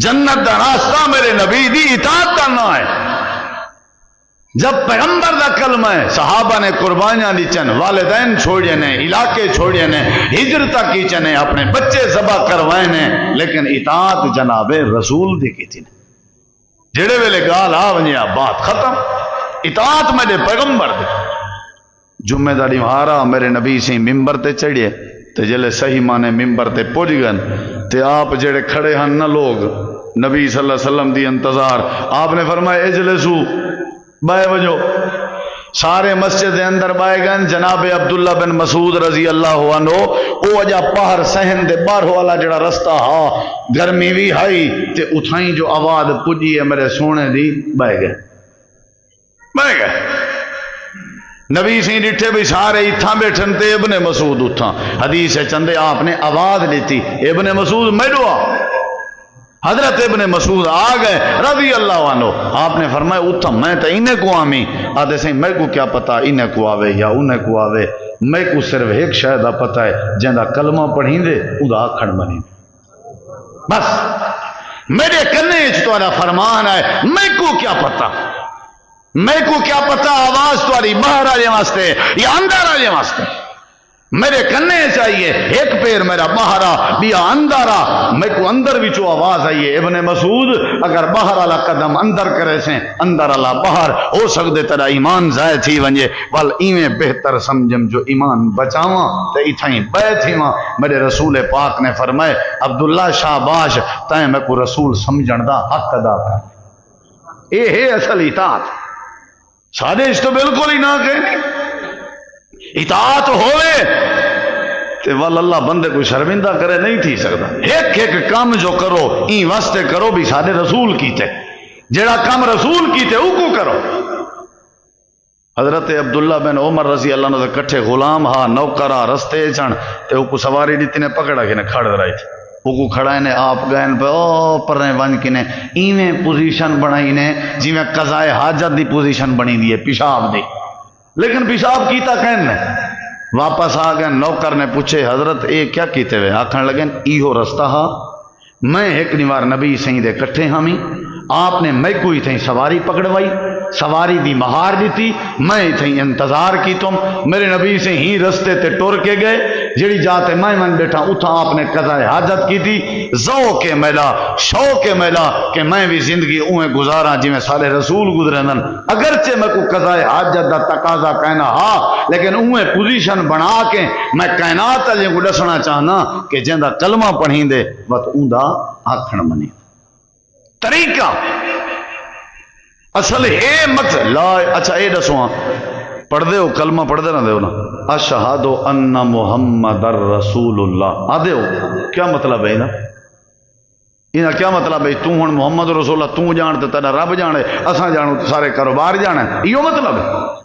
جنت دا راستہ میرے نبی دی اطاعت کرنا ہے. جب پیغمبر دا کلمہ ہے، صحابہ نے قربانیاں دیچن، والدین چھوڑے نے، علاقے چھوڑے نے، ہجرت کیچن نے، اپنے بچے ذبح کروائے نے، لیکن اطاعت جناب رسول دی کی تھی. جڑے ویلے گال آ ونجیا بات ختم. اطاعت میرے پیغمبر دی. جمعہ دا ڈی ہارا میرے نبی سے ممبر تے چڑھے تے جلے صحیح مانے ممبر تے پہنچ گئے تے آپ جڑے کھڑے ہن نہ لوگ نبی صلی اللہ علیہ وسلم دی انتظار، آپ نے فرمایا اجلسو، بائے وجو. سارے مسجد دے اندر بائے گئے. جناب عبداللہ بن مسعود رضی اللہ عنہ او اجا پہر سہن دے باہر والا جڑا رستہ ہا، گرمی بھی ہائی تے اتھائیں جو آواز پجی ہے میرے سونے دی، بائے گئے. نبی سی ڈٹھے بھی سارے اتھاں بیٹھن تے ابن مسعود اتھاں. حدیث چندے آپ نے آواز لیتی ابن مسعود میڈو آ. حضرت ابن مسعود آ گئے رضی اللہ عنہ. آپ نے فرمایا اتھا میں تو انہیں کو آمی. آدھے سے میں کو کیا پتا انہیں کو آوے یا انہیں کو آوے، میں کو صرف ایک شاید پتا ہے جہاں کلمہ پڑھیں دے ادا آکھن بنی. بس میرے کنے تمہارا فرمان ہے، میں کو کیا پتا، میں کو کیا پتا آواز تمہاری باہر آ جائے واسطے یا اندر آ جائے واسطے. میرے کنے چاہیے ایک پیر میرا باہر آ بیا اندر آ، میں کو اندر بھی چو آواز آئیے. ابن مسعود اگر باہر والا قدم اندر کرے سے اندر والا باہر ہو سکتے تیرا ایمان ضائع تھی ونجے، ول ایویں بہتر سمجھم جو ایمان بچاواں تے ایتھائیں بے تھیواں. میرے رسول پاک نے فرمائے عبداللہ شاباش تائیں میں کو رسول سمجھن دا حق ادا کر. اے ہے اصل اطاعت. سادے اس تو بالکل ہی نہ کہنے اطاعت ہوئے تے وال اللہ بندے کو شرمندہ کرے نہیں تھی سکتا. ایک ایک کام جو کرو این واسطے کرو بھی سادے رسول کیتے، جڑا کام رسول کیتے او کو کرو. حضرت عبداللہ بن عمر رضی اللہ عنہ کٹھے غلام ہا نوکرا رستے چن تے او کو سواری دیتی نے پکڑا کے نے کھڑ رائی تھی. او کو کھڑائے نے آپ گئے پہ او پر نے ون کے نے ایویں پوزیشن بنائی نے جی میں قضاء حاجت دی پوزیشن بنی دی ہے پیشاب دی. لیکن پیشاب کیتا کہن نے واپس آ گئے. نوکر نے پوچھے حضرت اے کیا کیتے ہوئے؟ آکھن لگے ایہو رستہ ہا میں ایک نیوار نبی سہیں دے کٹھے ہامی، آپ نے میں کوئی تھیں سواری پکڑوائی، سواری دی مہار دیتی، میں تھیں انتظار کی تم میرے نبی سے ہی رستے تے ٹور کے گئے. جڑی جاتے میں من بیٹھا اتھا آپ نے قضاء حاجت کی تھی. ذوق کے میلا شوق کے میلا کہ میں بھی زندگی اوہیں گزارا جی میں سارے رسول گزرے نن. اگرچہ میں کو قضاء حاجت دا تقاضا کہنا ہاں، لیکن اوہیں پوزیشن بنا کے میں کائنات علی کو دسنا چاہنا کہ جہاں کلمہ پڑھیں دے وقت اوندا آکھن بنی. طریقہ اصل اے مقصد لا. اچھا اے دسواں پڑھ دے ہو کلمہ پڑھ دے نہ دے ہو نا اشہد ان محمد رسول اللہ آدھے ہو. کیا مطلب ہے نا انہاں کیا مطلب ہے؟ تو ہن محمد رسول اللہ تو جان تے تیرا رب جانے، اساں جانو سارے کاروبار جانا، یہ مطلب ہے.